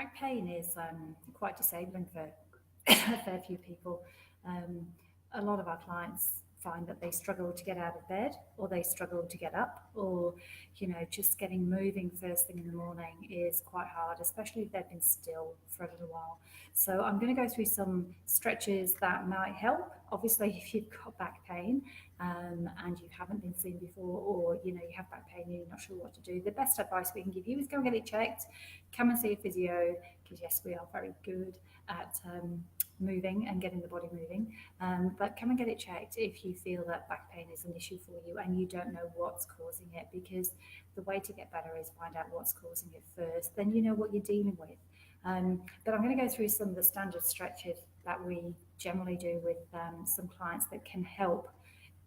Back pain is quite disabling for a fair few people. Um, a lot of our clients find that they struggle to get out of bed, or they struggle to get up, or just getting moving first thing in the morning is quite hard, especially if they've been still for a little while. So I'm going to go through some stretches that might help. Obviously, if you've got back pain, and you haven't been seen before, or you have back pain and you're not sure what to do, the best advice we can give you is go and get it checked. Come and see a physio, because yes, we are very good at moving and getting the body moving. But come and get it checked if you feel that back pain is an issue for you and you don't know what's causing it, because the way to get better is find out what's causing it first. Then you know what you're dealing with. But I'm going to go through some of the standard stretches that we generally do with some clients that can help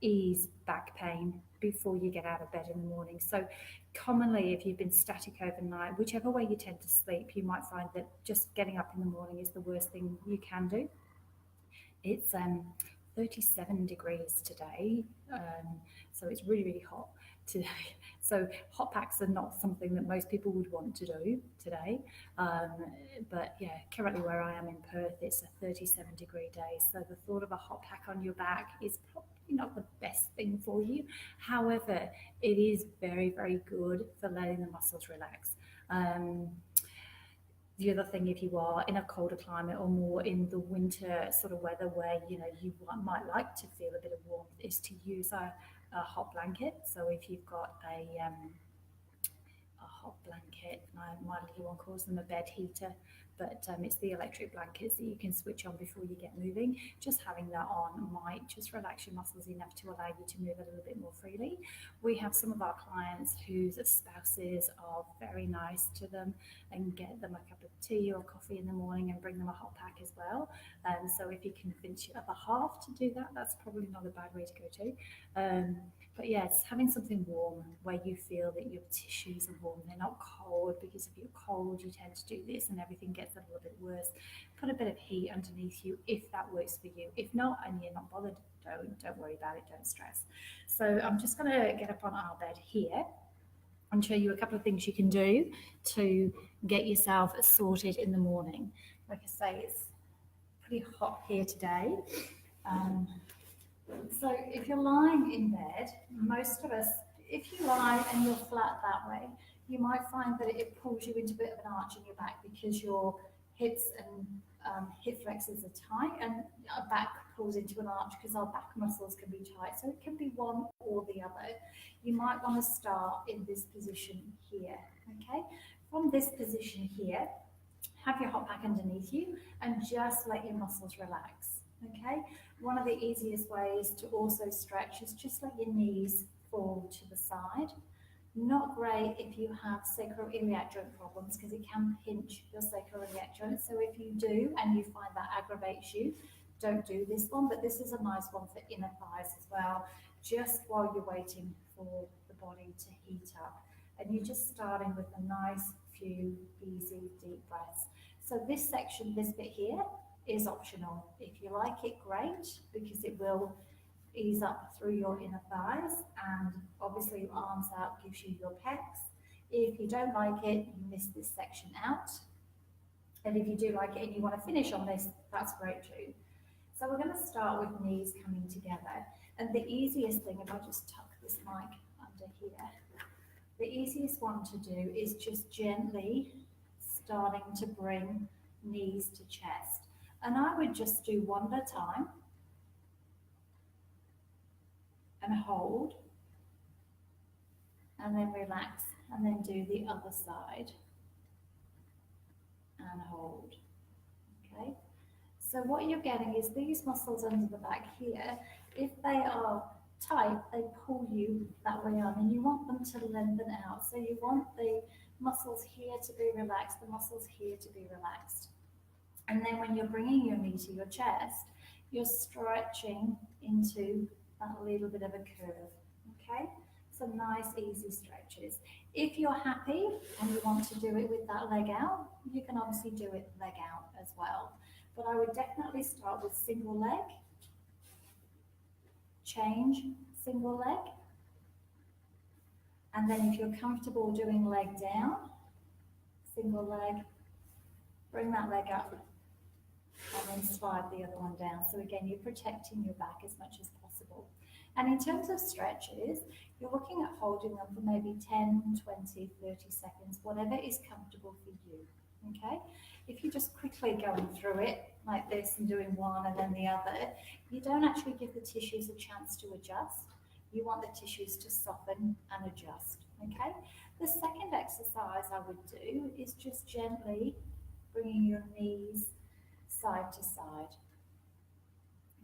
ease back pain before you get out of bed in the morning. So commonly, if you've been static overnight, whichever way you tend to sleep, you might find that just getting up in the morning is the worst thing you can do. It's 37 degrees today, so it's really, really hot today. So hot packs are not something that most people would want to do today. Um, but yeah, currently where I am in Perth, it's a 37-degree day. So the thought of a hot pack on your back is probably not the best thing for you. However, it is very, very good for letting the muscles relax. Um, the other thing, if you are in a colder climate or more in the winter sort of weather where you might like to feel a bit of warmth, is to use a hot blanket. So if you've got a hot blanket, my little one calls them a bed heater, but it's the electric blankets that you can switch on before you get moving. Just having that on might just relax your muscles enough to allow you to move a little bit more freely. We have some of our clients whose spouses are very nice to them and get them a cup of tea or coffee in the morning and bring them a hot pack as well. So if you can convince your other half to do that, that's probably not a bad way to go to. But yeah, it's having something warm where you feel that your tissues are warm. They're not cold, because if you're cold, you tend to do this and everything gets a little bit worse. Put a bit of heat underneath you if that works for you. If not, and you're not bothered, don't worry about it. Don't stress. So I'm just going to get up on our bed here and show you a couple of things you can do to get yourself sorted in the morning. Like I say, it's pretty hot here today. So if you're lying in bed, most of us, if you lie and you're flat that way, you might find that it pulls you into a bit of an arch in your back because your hips and hip flexors are tight, and our back pulls into an arch because our back muscles can be tight. So it can be one or the other. You might want to start in this position here, okay? From this position here, have your hot pack underneath you and just let your muscles relax, okay? One of the easiest ways to also stretch is just let your knees fall to the side. Not great if you have sacroiliac joint problems, because it can pinch your sacroiliac joint. So if you do and you find that aggravates you, don't do this one, but this is a nice one for inner thighs as well, just while you're waiting for the body to heat up. And you're just starting with a nice few easy deep breaths. So this section, this bit here, is optional. If you like it, great, because it will ease up through your inner thighs, and obviously your arms out gives you your pecs. If you don't like it, you miss this section out. And if you do like it and you want to finish on this, that's great too. So we're going to start with knees coming together. And the easiest thing, if I just tuck this mic under here, the easiest one to do is just gently starting to bring knees to chest. And I would just do one at a time and hold, and then relax, and then do the other side and hold. Okay, so what you're getting is these muscles under the back here, if they are tight, they pull you that way on, and you want them to lengthen out. So you want the muscles here to be relaxed, the muscles here to be relaxed. And then when you're bringing your knee to your chest, you're stretching into that little bit of a curve, okay? Some nice, easy stretches. If you're happy and you want to do it with that leg out, you can obviously do it leg out as well. But I would definitely start with single leg, change, single leg. And then if you're comfortable doing leg down, single leg, bring that leg up, and then slide the other one down. So again, you're protecting your back as much as possible. And in terms of stretches, you're looking at holding them for maybe 10, 20, 30 seconds, whatever is comfortable for you, okay? If you're just quickly going through it like this and doing one and then the other, you don't actually give the tissues a chance to adjust. You want the tissues to soften and adjust, okay? The second exercise I would do is just gently bringing your knees side to side,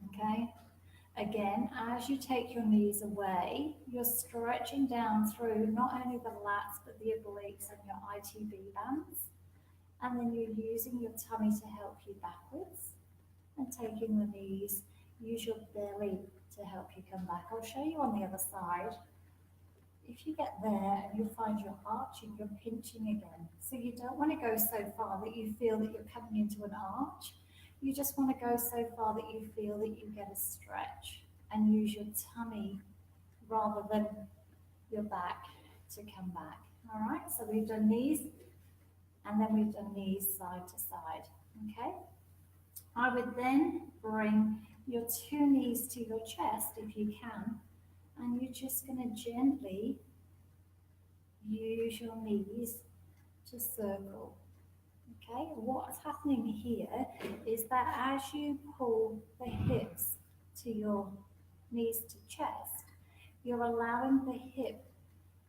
okay? Again, as you take your knees away, you're stretching down through not only the lats, but the obliques and your ITB bands. And then you're using your tummy to help you backwards and taking the knees. Use your belly to help you come back. I'll show you on the other side. If you get there and you'll find you're arching, you're pinching again. So you don't want to go so far that you feel that you're coming into an arch. You just want to go so far that you feel that you get a stretch and use your tummy rather than your back to come back. All right, so we've done knees and then we've done knees side to side, okay? I would then bring your two knees to your chest if you can, and you're just going to gently use your knees to circle. Okay, what's happening here is that as you pull the hips to your knees to chest, you're allowing the hip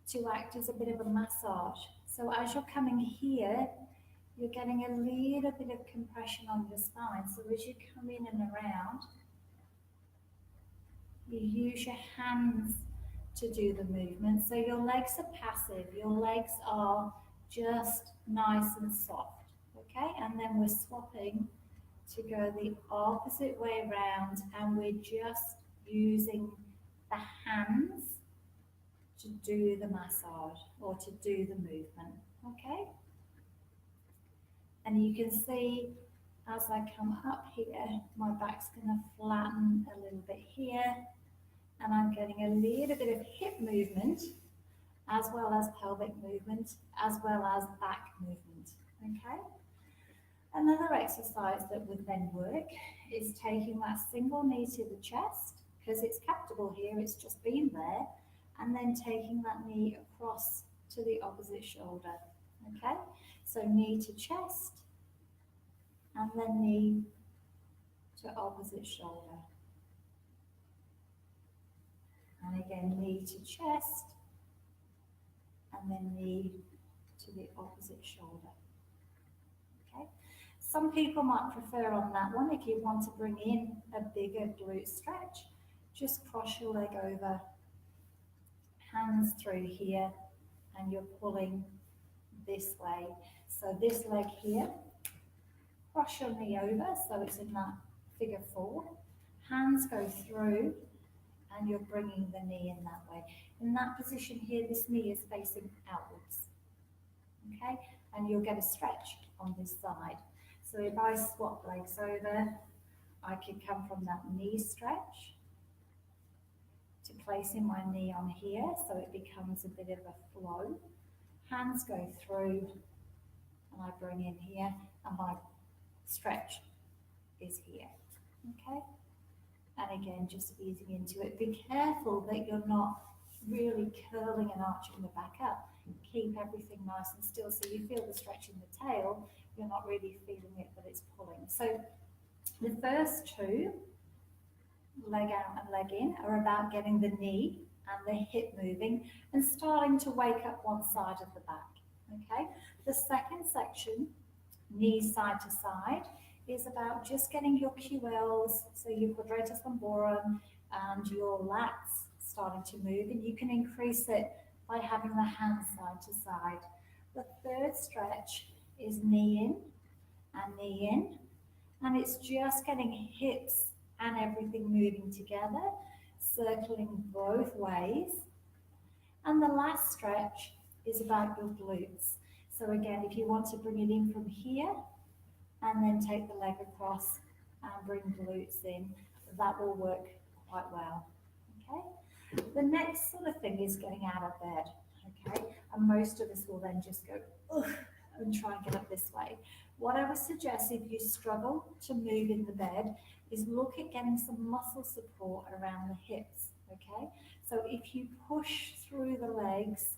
to act as a bit of a massage. So as you're coming here, you're getting a little bit of compression on your spine. So as you come in and around, you use your hands to do the movement. So your legs are passive, your legs are just nice and soft. Okay, and then we're swapping to go the opposite way around, and we're just using the hands to do the massage or to do the movement, okay? And you can see as I come up here, my back's going to flatten a little bit here, and I'm getting a little bit of hip movement as well as pelvic movement as well as back movement, okay? Another exercise that would then work is taking that single knee to the chest, because it's comfortable here, it's just been there, and then taking that knee across to the opposite shoulder, okay? So knee to chest, and then knee to opposite shoulder. And again, knee to chest, and then knee to the opposite shoulder. Okay. Some people might prefer on that one, if you want to bring in a bigger glute stretch, just cross your leg over, hands through here, and you're pulling this way. So this leg here, cross your knee over, so it's in that figure 4. Hands go through, and you're bringing the knee in that way. In that position here, this knee is facing outwards, okay? And you'll get a stretch on this side. So if I swap legs over, I can come from that knee stretch to placing my knee on here, so it becomes a bit of a flow. Hands go through, and I bring in here, and my stretch is here, okay? And again, just easing into it. Be careful that you're not really curling and arching the back up. Keep everything nice and still so you feel the stretch in the tail. You're not really feeling it, but it's pulling. So the first two, leg out and leg in, are about getting the knee and the hip moving and starting to wake up one side of the back. Okay. The second section, knees side to side, is about just getting your QLs, so your quadratus lumborum and your lats starting to move, and you can increase it by having the hands side to side. The third stretch is knee in, and it's just getting hips and everything moving together, circling both ways. And the last stretch is about your glutes. So again, if you want to bring it in from here, and then take the leg across and bring glutes in, that will work quite well, okay? The next sort of thing is getting out of bed, okay? And most of us will then just go, ugh, and try and get up this way. What I would suggest if you struggle to move in the bed is look at getting some muscle support around the hips, okay? So if you push through the legs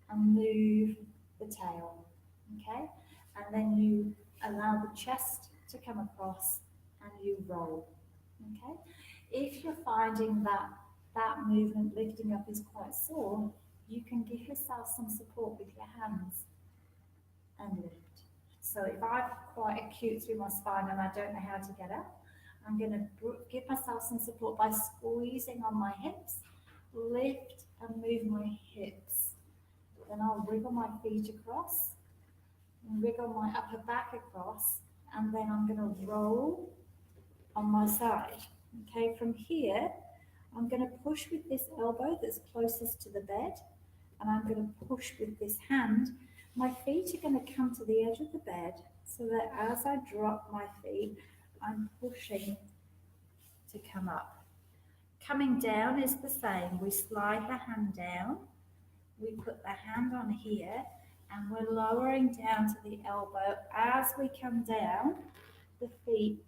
and move the tail, okay? And then you allow the chest to come across and you roll, okay? If you're finding that that movement lifting up is quite sore, you can give yourself some support with your hands and lift. So if I'm quite acute through my spine and I don't know how to get up, I'm going to give myself some support by squeezing on my hips, lift and move my hips. Then I'll wriggle my feet across, and wriggle my upper back across, and then I'm going to roll on my side. Okay, from here, I'm going to push with this elbow that's closest to the bed, and I'm going to push with this hand. My feet are going to come to the edge of the bed so that as I drop my feet, I'm pushing to come up. Coming down is the same. We slide the hand down, we put the hand on here, and we're lowering down to the elbow. As we come down, the feet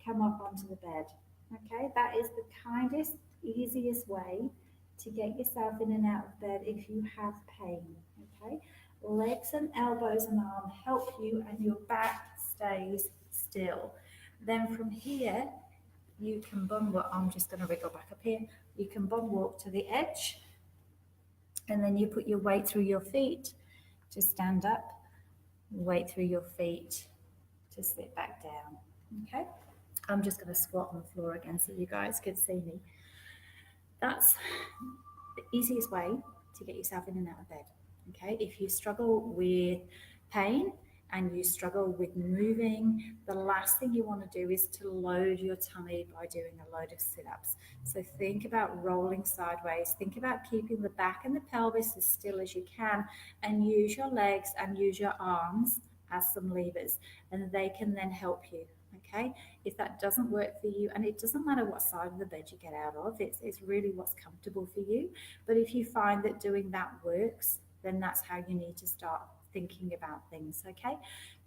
come up onto the bed. Okay, that is the kindest, easiest way to get yourself in and out of bed if you have pain. Okay, legs and elbows and arms help you, and your back stays still. Then from here, you can bum walk. I'm just going to wriggle back up here. You can bum walk to the edge, and then you put your weight through your feet to stand up, weight through your feet to sit back down. Okay, I'm just going to squat on the floor again so you guys can see me. That's the easiest way to get yourself in and out of bed. Okay, if you struggle with pain and you struggle with moving, the last thing you want to do is to load your tummy by doing a load of sit-ups. So think about rolling sideways, think about keeping the back and the pelvis as still as you can, and use your legs and use your arms as some levers, and they can then help you. Okay, if that doesn't work for you, and it doesn't matter what side of the bed you get out of, it's really what's comfortable for you. But if you find that doing that works, then that's how you need to start thinking about things. Okay,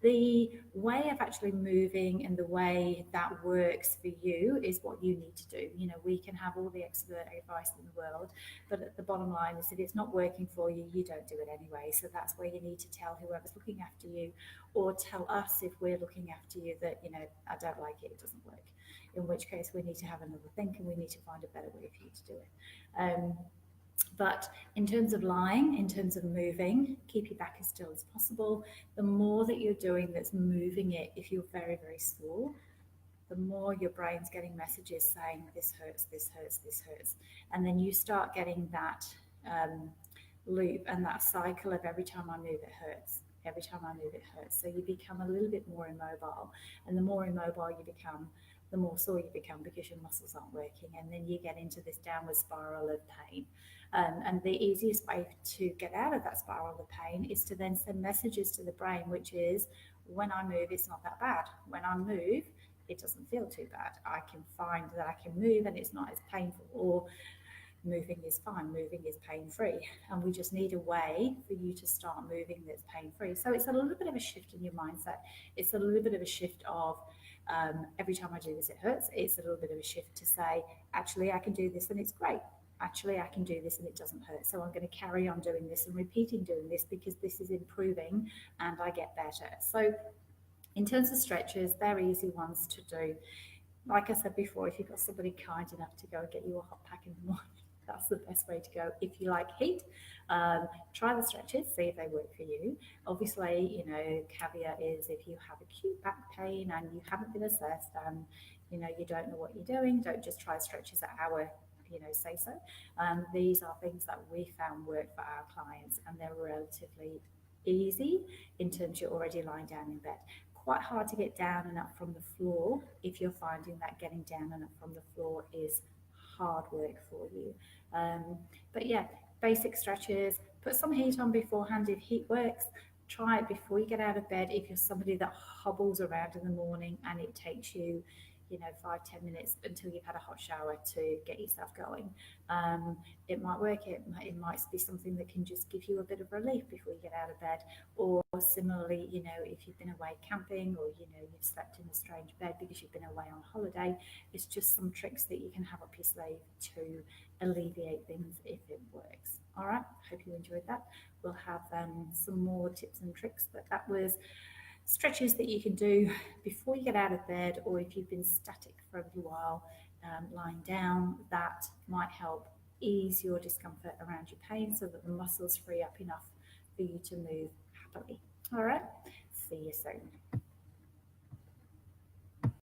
the way of actually moving and the way that works for you is what you need to do. You know, we can have all the expert advice in the world, but at the bottom line is if it's not working for you, you don't do it anyway. So that's where you need to tell whoever's looking after you, or tell us if we're looking after you that, you know, I don't like it, it doesn't work. In which case we need to have another think and we need to find a better way for you to do it. But in terms of lying, in terms of moving, keep your back as still as possible. The more that you're doing that's moving it, if you're very, very sore, the more your brain's getting messages saying this hurts, this hurts, this hurts. And then you start getting that loop and that cycle of every time I move, it hurts. Every time I move, it hurts. So you become a little bit more immobile. And the more immobile you become, the more sore you become because your muscles aren't working. And then you get into this downward spiral of pain. And the easiest way to get out of that spiral of pain is to then send messages to the brain, which is, when I move, it's not that bad. When I move, it doesn't feel too bad. I can find that I can move and it's not as painful, or moving is fine, moving is pain-free. And we just need a way for you to start moving that's pain-free. So it's a little bit of a shift in your mindset. It's a little bit of a shift of, every time I do this, it hurts. It's a little bit of a shift to say, actually, I can do this and it's great. Actually, I can do this and it doesn't hurt. So I'm going to carry on doing this and repeating doing this because this is improving and I get better. So in terms of stretches, they're easy ones to do. Like I said before, if you've got somebody kind enough to go and get you a hot pack in the morning, that's the best way to go. If you like heat, try the stretches, see if they work for you. Obviously, you know, caveat is if you have acute back pain and you haven't been assessed and, you know, you don't know what you're doing, don't just try stretches at our, you know, say so. These are things that we found work for our clients, and they're relatively easy in terms you're already lying down in bed. Quite hard to get down and up from the floor if you're finding that getting down and up from the floor is hard work for you. But yeah, basic stretches, put some heat on beforehand if heat works. Try it before you get out of bed if you're somebody that hobbles around in the morning and it takes you, 5-10 minutes until you've had a hot shower to get yourself going. It might work. It might be something that can just give you a bit of relief before you get out of bed. Or similarly, if you've been away camping, or you've slept in a strange bed because you've been away on holiday, it's just some tricks that you can have up your sleeve to alleviate things if it works. All right, hope you enjoyed that. We'll have some more tips and tricks, but that was stretches that you can do before you get out of bed, or if you've been static for a little while, lying down, that might help ease your discomfort around your pain so that the muscles free up enough for you to move happily. All right, see you soon.